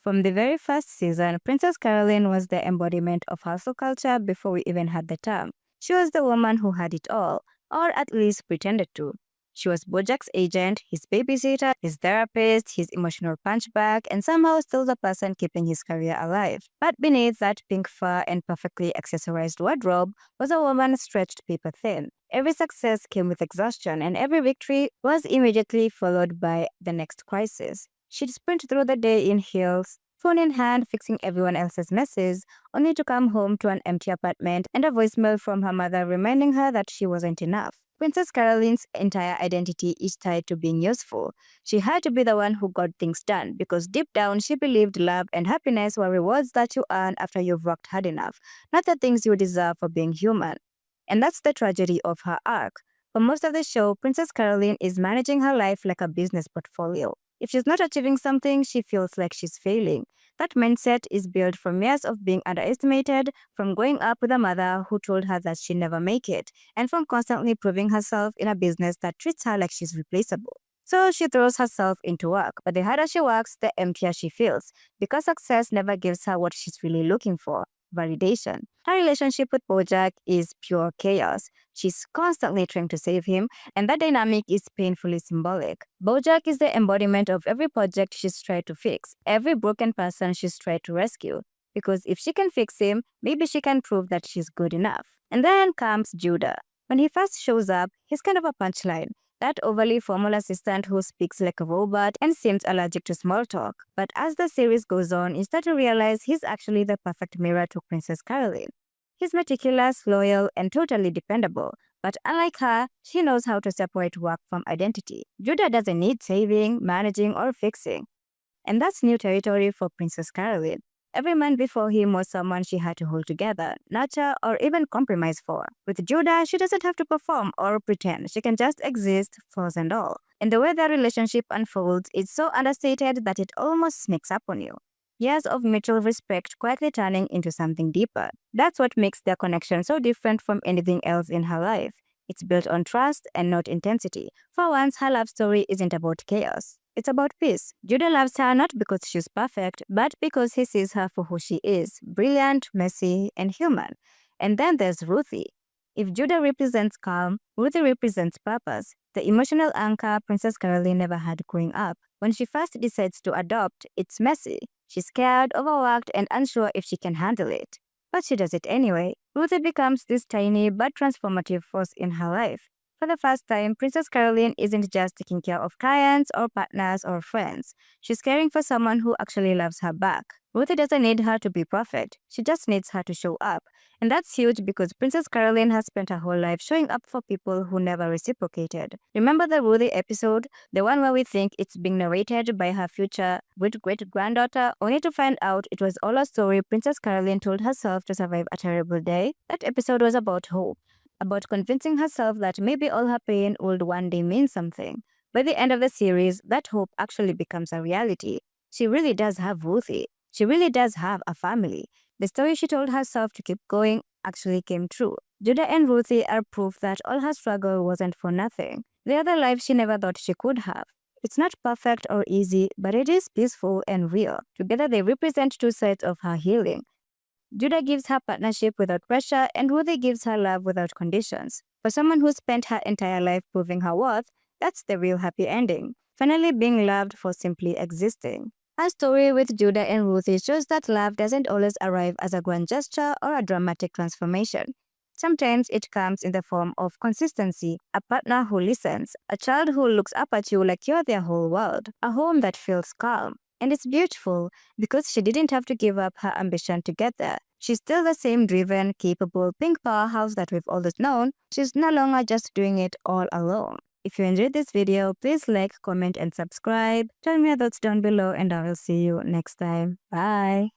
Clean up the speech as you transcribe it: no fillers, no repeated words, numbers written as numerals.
From the very first season, Princess Carolyn was the embodiment of hustle culture before we even had the term. She was the woman who had it all, or at least pretended to. She was Bojack's agent, his babysitter, his therapist, his emotional punchbag, and somehow still the person keeping his career alive. But beneath that pink fur and perfectly accessorized wardrobe was a woman stretched paper thin. Every success came with exhaustion, and every victory was immediately followed by the next crisis. She'd sprint through the day in heels, phone in hand, fixing everyone else's messes, only to come home to an empty apartment and a voicemail from her mother reminding her that she wasn't enough. Princess Carolyn's entire identity is tied to being useful. She had to be the one who got things done because deep down she believed love and happiness were rewards that you earn after you've worked hard enough, not the things you deserve for being human. And that's the tragedy of her arc. For most of the show, Princess Carolyn is managing her life like a business portfolio. If she's not achieving something, she feels like she's failing. That mindset is built from years of being underestimated, from growing up with a mother who told her that she'd never make it, and from constantly proving herself in a business that treats her like she's replaceable. So she throws herself into work, but the harder she works, the emptier she feels, because success never gives her what she's really looking for: validation. Her relationship with Bojack is pure chaos. She's constantly trying to save him, and that dynamic is painfully symbolic. Bojack is the embodiment of every project she's tried to fix, every broken person she's tried to rescue. Because if she can fix him, maybe she can prove that she's good enough. And then comes Judah. When he first shows up, he's kind of a punchline. That overly formal assistant who speaks like a robot and seems allergic to small talk. But as the series goes on, you start to realize he's actually the perfect mirror to Princess Carolyn. He's meticulous, loyal, and totally dependable. But unlike her, she knows how to separate work from identity. Judah doesn't need saving, managing, or fixing. And that's new territory for Princess Carolyn. Every man before him was someone she had to hold together, nurture, or even compromise for. With Judah, she doesn't have to perform or pretend. She can just exist, flaws and all. And the way their relationship unfolds is so understated that it almost sneaks up on you. Years of mutual respect quietly turning into something deeper. That's what makes their connection so different from anything else in her life. It's built on trust and not intensity. For once, her love story isn't about chaos. It's about peace. Judah loves her not because she's perfect, but because he sees her for who she is: brilliant, messy, and human. And then there's Ruthie. If Judah represents calm, Ruthie represents purpose, the emotional anchor Princess Carolyn never had growing up. When she first decides to adopt, it's messy. She's scared, overworked, and unsure if she can handle it. But she does it anyway. Ruthie becomes this tiny but transformative force in her life. For the first time, Princess Carolyn isn't just taking care of clients or partners or friends. She's caring for someone who actually loves her back. Ruthie doesn't need her to be perfect. She just needs her to show up. And that's huge because Princess Carolyn has spent her whole life showing up for people who never reciprocated. Remember the Ruthie episode? The one where we think it's being narrated by her future great-great-granddaughter, only to find out it was all a story Princess Carolyn told herself to survive a terrible day? That episode was about hope, about convincing herself that maybe all her pain would one day mean something. By the end of the series, that hope actually becomes a reality. She really does have Ruthie. She really does have a family. The story she told herself to keep going actually came true. Judah and Ruthie are proof that all her struggle wasn't for nothing. They are the life she never thought she could have. It's not perfect or easy, but it is peaceful and real. Together they represent two sides of her healing. Judah gives her partnership without pressure, and Ruthie gives her love without conditions. For someone who spent her entire life proving her worth, that's the real happy ending. Finally being loved for simply existing. Her story with Judah and Ruthie shows that love doesn't always arrive as a grand gesture or a dramatic transformation. Sometimes it comes in the form of consistency, a partner who listens, a child who looks up at you like you're their whole world, a home that feels calm. And it's beautiful because she didn't have to give up her ambition to get there. She's still the same driven, capable, pink powerhouse that we've always known. She's no longer just doing it all alone. If you enjoyed this video, please like, comment, and subscribe. Tell me your thoughts down below, and I will see you next time. Bye!